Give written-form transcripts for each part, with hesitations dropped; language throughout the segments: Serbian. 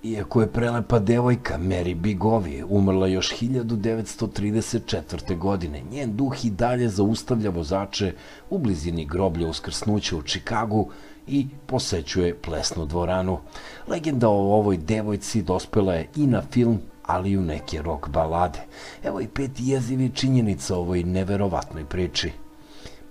Iako je prelepa devojka Mary Bigovi umrla još 1934. godine, njen duh i dalje zaustavlja vozače u blizini groblja uskrsnuća u Čikagu i posećuje plesnu dvoranu. Legenda o ovoj devojci dospela je i na film, ali i u neke rock balade. Evo i 5 jezivih činjenica o ovoj neverovatnoj priči.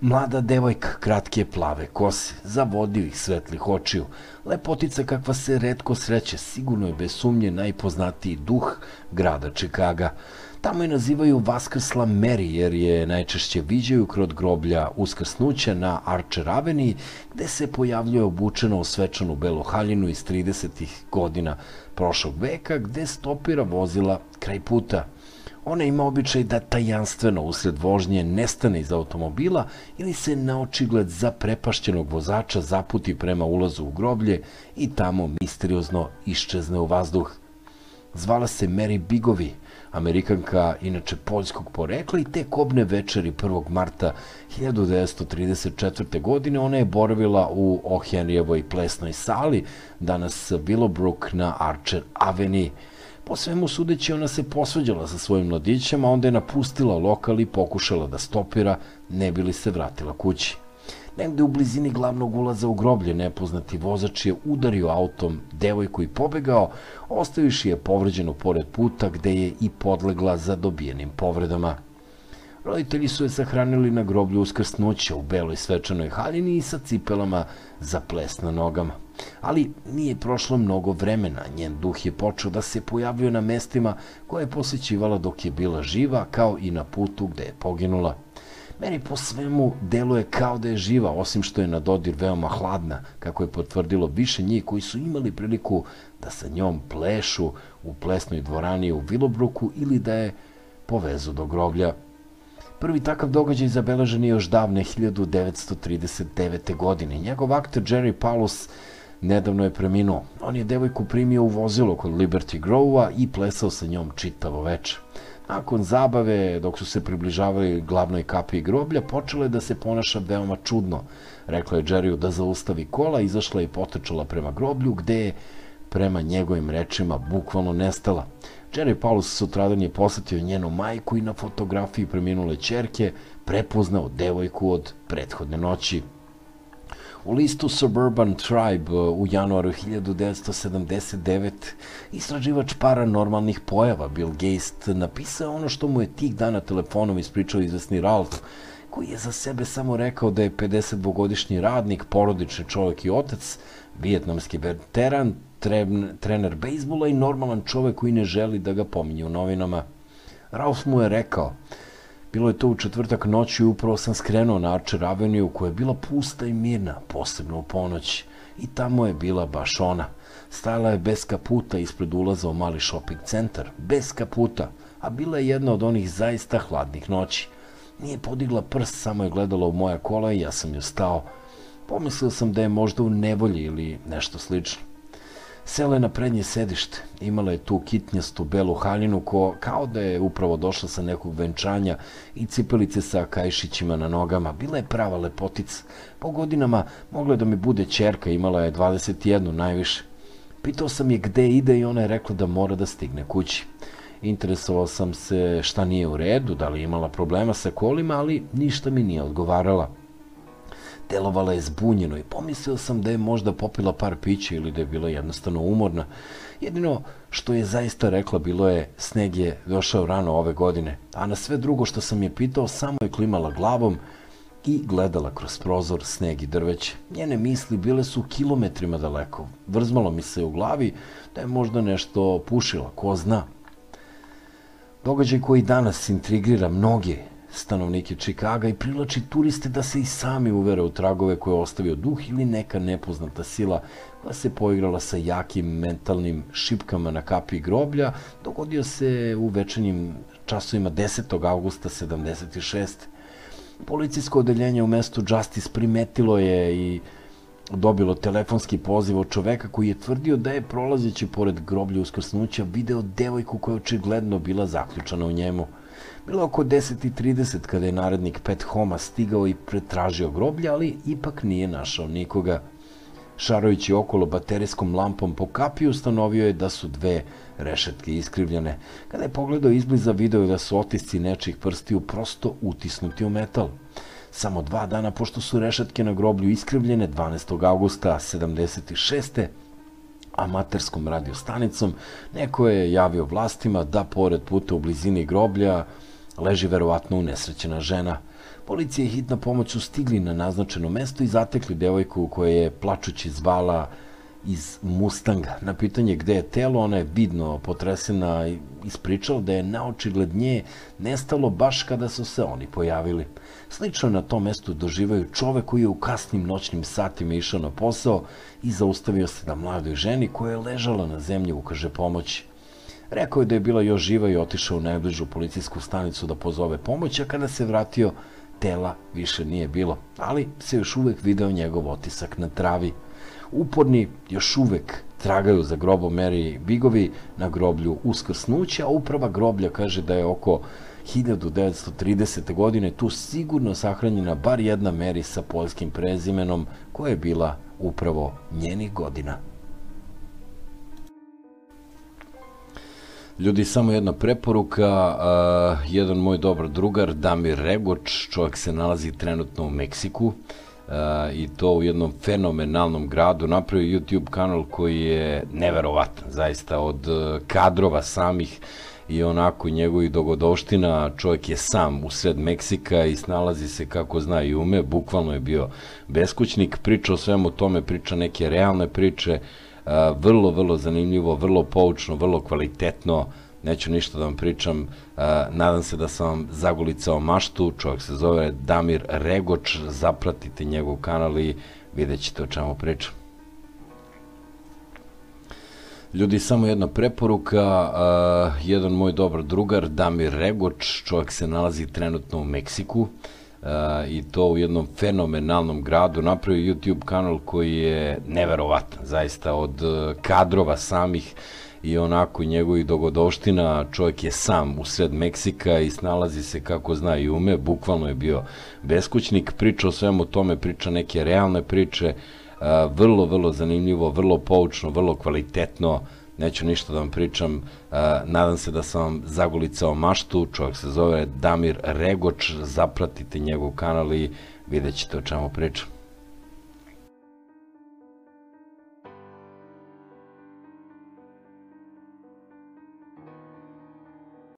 Mlada devojka, kratke plave kose, zavodivih svetlih očiju, lepotica kakva se retko sreće, sigurno je bez sumnje najpoznatiji duh grada Čikaga. Tamo je nazivaju Vaskrsla Mary jer je najčešće viđaju kroz groblja uskrsnuća na Archer Avenue, gde se pojavljuje obučena u svečanu belu haljinu iz 30. godina prošlog veka, gde stopira vozila kraj puta. Ona ima običaj da tajanstveno usred vožnje nestane iz automobila ili se na očigled zaprepašćenog vozača zaputi prema ulazu u groblje i tamo misteriozno iščezne u vazduh. Zvala se Mary Bigovi, Amerikanka inače poljskog porekla, i te kobne večeri 1. marta 1934. godine ona je boravila u O'Henryjevoj plesnoj sali, danas Willowbrook na Archer Avenue. Po svemu sudeći, ona se posvađala sa svojim mladićem, a onda je napustila lokal i pokušala da stopira, ne bi li se vratila kući. Negde u blizini glavnog ulaza u groblje nepoznati vozač je udario autom devojku i pobegao, ostaviši je povređenu pored puta, gde je i podlegla za dobijenim povredama. Roditelji su je sahranili na groblju uskrsnuća u beloj svečanoj haljini i sa cipelama za ples na nogama. Ali nije prošlo mnogo vremena, njen duh je počeo da se pojavljuje na mestima koje je posećivala dok je bila živa, kao i na putu gde je poginula. Meni po svemu deluje kao da je živa, osim što je na dodir veoma hladna, kako je potvrdilo više njih koji su imali priliku da sa njom plešu u plesnoj dvorani u Willowbrooku ili da je povezu do groblja. Prvi takav događaj zabeležen je još davne 1939. godine. Njegov aktor Jerry Paulus nedavno je preminuo. On je devojku primio u vozilo kod Liberty Grove-a i plesao sa njom čitavo veče. Nakon zabave, dok su se približavali glavnoj kapiji groblja, počela je da se ponaša veoma čudno. Rekla je Jerryu da zaustavi kola, izašla je i potrčala prema groblju, gde je, prema njegovim rečima, bukvalno nestala. Jerry Paulus sutradan je posetio njenu majku i na fotografiji preminule ćerke prepoznao devojku od prethodne noći. U listu Suburban Tribe u januaru 1979 istraživač paranormalnih pojava Bill Geist napisao ono što mu je tih dana telefonom ispričao izvesni Ralph, koji je za sebe samo rekao da je 52-godišnji radnik, porodični čovjek i otac, vijetnamski veteran, trener bejsbola i normalan čovjek koji ne želi da ga pominje u novinama. Ralph mu je rekao: bilo je to u četvrtak noći i upravo sam skrenuo na Archer Avenue koja je bila pusta i mirna, posebno u ponoć. I tamo je bila baš ona. Stajala je bez kaputa ispred ulaza u mali shopping centar, bez kaputa, a bila je jedna od onih zaista hladnih noći. Nije podigla prst, samo je gledala u moja kola i ja sam joj stao. Pomislio sam da je možda u nevolji ili nešto slično. Sela je na prednje sedište, imala je tu kitnjastu belu haljinu kao da je upravo došla sa nekog venčanja i cipelice sa kajšićima na nogama. Bila je prava lepotica. Po godinama mogla je da mi bude ćerka, imala je 21 najviše. Pitao sam je gde ide i ona je rekla da mora da stigne kući. Interesovao sam se šta nije u redu, da li je imala problema sa kolima, ali ništa mi nije odgovarala. Delovala je zbunjeno i pomislio sam da je možda popila par pića ili da je bila jednostavno umorna. Jedino što je zaista rekla bilo je: sneg je došao rano ove godine, a na sve drugo što sam je pitao samo je klimala glavom i gledala kroz prozor sneg i drveće. Njene misli bile su kilometrima daleko. Vrzmalo mi se u glavi da je možda nešto pušila, ko zna. Događaj koji danas intrigira mnoge stanovnike Čikaga i privlači turiste da se i sami uvere u tragove koje je ostavio duh ili neka nepoznata sila koja se poigrala sa jakim mentalnim šipkama na kapiji groblja, dogodio se u večernjim časovima 10. augusta 76. Policijsko odeljenje u mestu Justice primetilo je i dobilo telefonski poziv od čoveka koji je tvrdio da je prolazeći pored groblja uskrsnuća video devojku koja je očigledno bila zaključana u njemu. Bilo je oko 10:30 kada je narednik Pat Homa stigao i pretražio groblje, ali ipak nije našao nikoga. Šarajući okolo baterijskom lampom po kapiju, ustanovio je da su dve rešetke iskrivljene. Kada je pogledao izbliza, video je da su otisci nečijih prstiju prosto utisnuti u metal. Samo 2 dana pošto su rešetke na groblju iskrivljene, 12. augusta 76. amaterskom radiostanicom, neko je javio vlastima da pored puta u blizini groblja leži verovatno unesrećena žena. Policija i hitna pomoć su stigli na naznačeno mesto i zatekli devojku koja je plačući zvala iz Mustanga. Na pitanje gde je telo, ona je vidno potresena i ispričala da je naočigled nje nestalo baš kada su se oni pojavili. Slično na tom mestu doživaju čovek koji je u kasnim noćnim satima išao na posao i zaustavio se da mladoj ženi koja je ležala na zemlji ukaže pomoć. Rekao je da je bila još živa i otišao u najbližu policijsku stanicu da pozove pomoć, a kada se vratio, tela više nije bilo, ali se još uvek video njegov otisak na travi. Uporni još uvek tragaju za grobom Mary Bigovi na groblju Uskrsnuća, a uprava groblja kaže da je oko 1930. godine tu sigurno sahranjena bar jedna Mary sa poljskim prezimenom koja je bila upravo njenih godina. Ljudi, samo jedna preporuka, jedan moj dobar drugar, Damir Regoč, čovjek se nalazi trenutno u Meksiku i to u jednom fenomenalnom gradu, napravio YouTube kanal koji je neverovatan, zaista od kadrova samih i onako njegovih dogodovština, čovjek je sam u sred Meksika i snalazi se kako zna i ume, bukvalno je bio beskućnik, priča o svemu tome, priča neke realne priče, vrlo, vrlo zanimljivo, vrlo poučno, vrlo kvalitetno, neću ništa da vam pričam, nadam se da sam vam zagulicao maštu, čovjek se zove Damir Regoč, zapratite njegov kanal i vidjet ćete o čemu pričam. Ljudi, samo jedna preporuka, jedan moj dobar drugar, Damir Regoč, čovjek se nalazi trenutno u Meksiku i to u jednom fenomenalnom gradu, napravio YouTube kanal koji je neverovatan, zaista od kadrova samih i onako njegovih dogodovština, čovjek je sam u sred Meksika i snalazi se kako zna i ume, bukvalno je bio beskućnik, priča o svemu tome, priča neke realne priče, vrlo, vrlo zanimljivo, vrlo poučno, vrlo kvalitetno, neću ništa da vam pričam, nadam se da sam vam zagulicao maštu, čovjek se zove Damir Regoč, zapratite njegov kanal i vidjet ćete o čemu pričam.